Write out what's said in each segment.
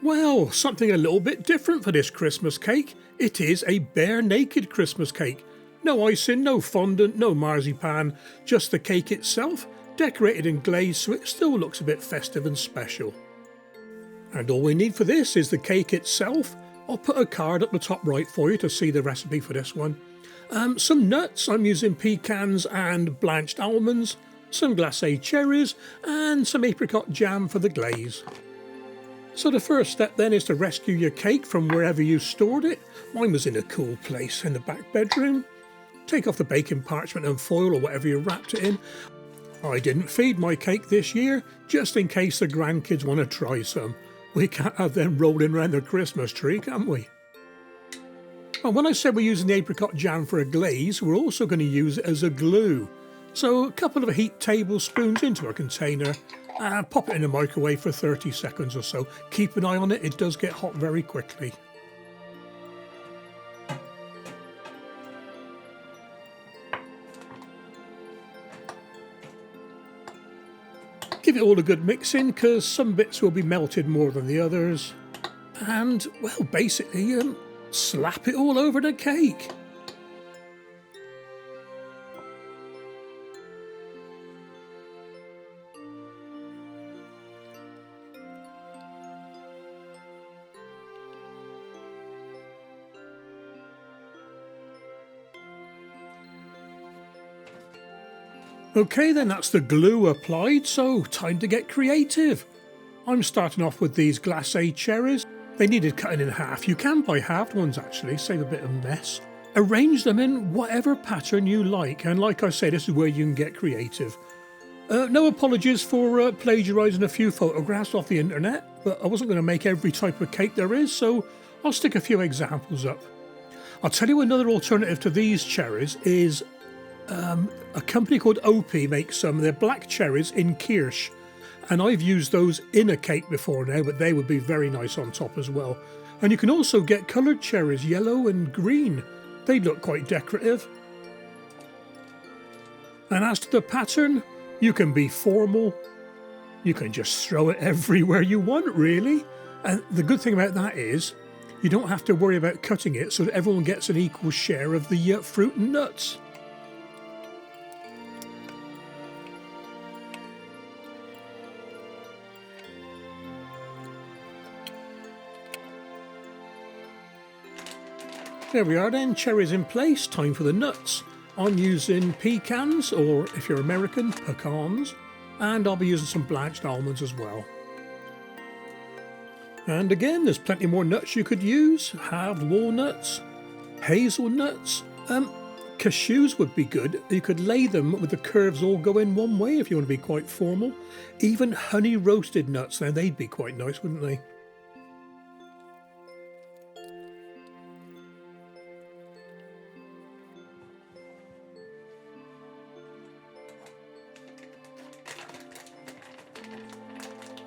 Well, something a little bit different for this Christmas cake. It is a bare naked Christmas cake. No icing, no fondant, no marzipan, just the cake itself, decorated in glaze so it still looks a bit festive and special. And all we need for this is the cake itself. I'll put a card up the top right for you to see the recipe for this one. Some nuts, I'm using pecans and blanched almonds, some glacé cherries and some apricot jam for the glaze. So the first step then is to rescue your cake from wherever you stored it. Mine was in a cool place in the back bedroom. Take off the baking parchment and foil or whatever you wrapped it in. I didn't feed my cake this year, just in case the grandkids want to try some. We can't have them rolling around the Christmas tree, can we? And when I said we're using the apricot jam for a glaze, we're also going to use it as a glue. So a couple of heat tablespoons into a container and pop it in the microwave for 30 seconds or so. Keep an eye on it, it does get hot very quickly. Give it all a good mix in because some bits will be melted more than the others. And, well, basically, slap it all over the cake. Okay then, that's the glue applied, so time to get creative. I'm starting off with these glacé cherries. They needed cutting in half. You can buy halved ones actually, save a bit of mess. Arrange them in whatever pattern you like, and like I say, this is where you can get creative. No apologies for plagiarising a few photographs off the internet, but I wasn't going to make every type of cake there is, so I'll stick a few examples up. I'll tell you another alternative to these cherries is a company called Opie makes some. They're black cherries in kirsch, and I've used those in a cake before now, but they would be very nice on top as well. And you can also get coloured cherries, yellow and green. They look quite decorative. And as to the pattern, you can be formal. You can just throw it everywhere you want, really. And the good thing about that is you don't have to worry about cutting it so that everyone gets an equal share of the fruit and nuts. There we are then, cherries in place, time for the nuts. I'm using pecans, or if you're American, pecans, and I'll be using some blanched almonds as well. And again, there's plenty more nuts you could use. Halved walnuts, hazelnuts, cashews would be good. You could lay them with the curves all going one way if you want to be quite formal. Even honey roasted nuts, now they'd be quite nice, wouldn't they?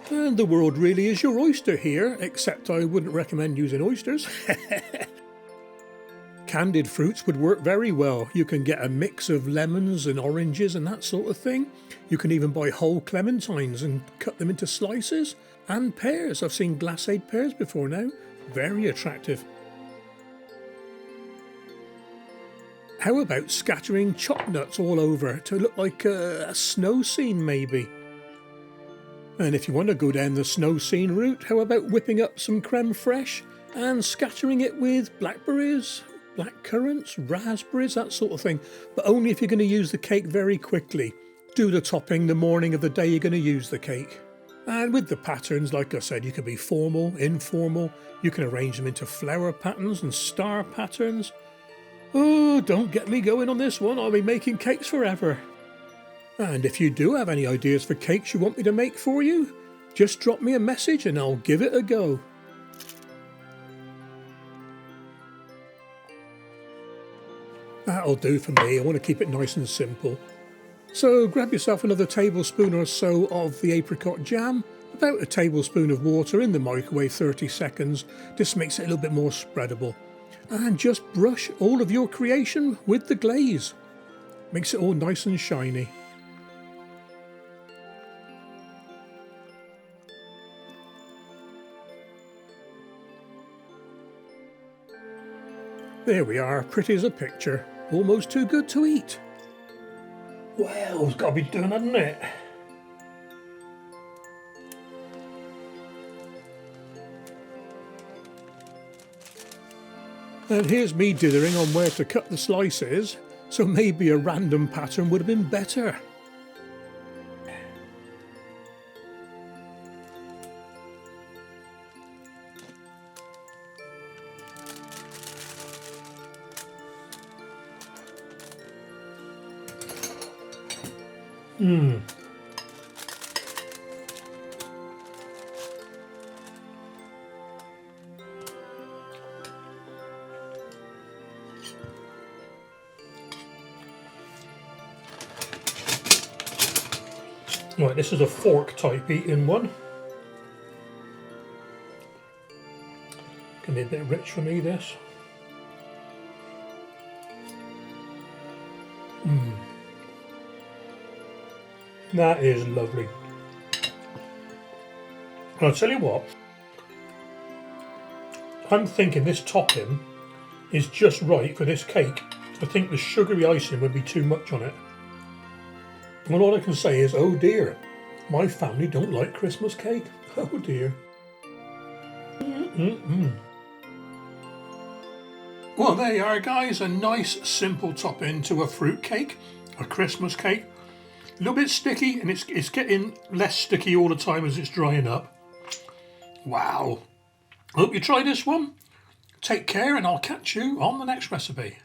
And the world really is your oyster here, except I wouldn't recommend using oysters. Candied fruits would work very well. You can get a mix of lemons and oranges and that sort of thing. You can even buy whole clementines and cut them into slices. And pears. I've seen glacéed pears before now. Very attractive. How about scattering chopped nuts all over to look like a snow scene maybe? And if you want to go down the snow scene route, how about whipping up some creme fraiche and scattering it with blackberries, black currants, raspberries, that sort of thing. But only if you're going to use the cake very quickly. Do the topping the morning of the day you're going to use the cake. And with the patterns, like I said, you can be formal, informal. You can arrange them into flower patterns and star patterns. Oh, don't get me going on this one. I'll be making cakes forever. And if you do have any ideas for cakes you want me to make for you, just drop me a message and I'll give it a go. That'll do for me. I want to keep it nice and simple. So grab yourself another tablespoon or so of the apricot jam, about a tablespoon of water in the microwave 30 seconds. This makes it a little bit more spreadable. And just brush all of your creation with the glaze. Makes it all nice and shiny. There we are, pretty as a picture. Almost too good to eat. Well, it's got to be done, hasn't it? And here's me dithering on where to cut the slices, so maybe a random pattern would have been better. Right, this is a fork type eating one. Can be a bit rich for me, this. That is lovely. And I'll tell you what, I'm thinking this topping is just right for this cake. I think the sugary icing would be too much on it. And all I can say is, oh dear, my family don't like Christmas cake. Oh dear. Well, there you are, guys. A nice, simple topping to a fruit cake, a Christmas cake. A little bit sticky, and it's getting less sticky all the time as it's drying up. Wow. Hope you try this one. Take care, and I'll catch you on the next recipe.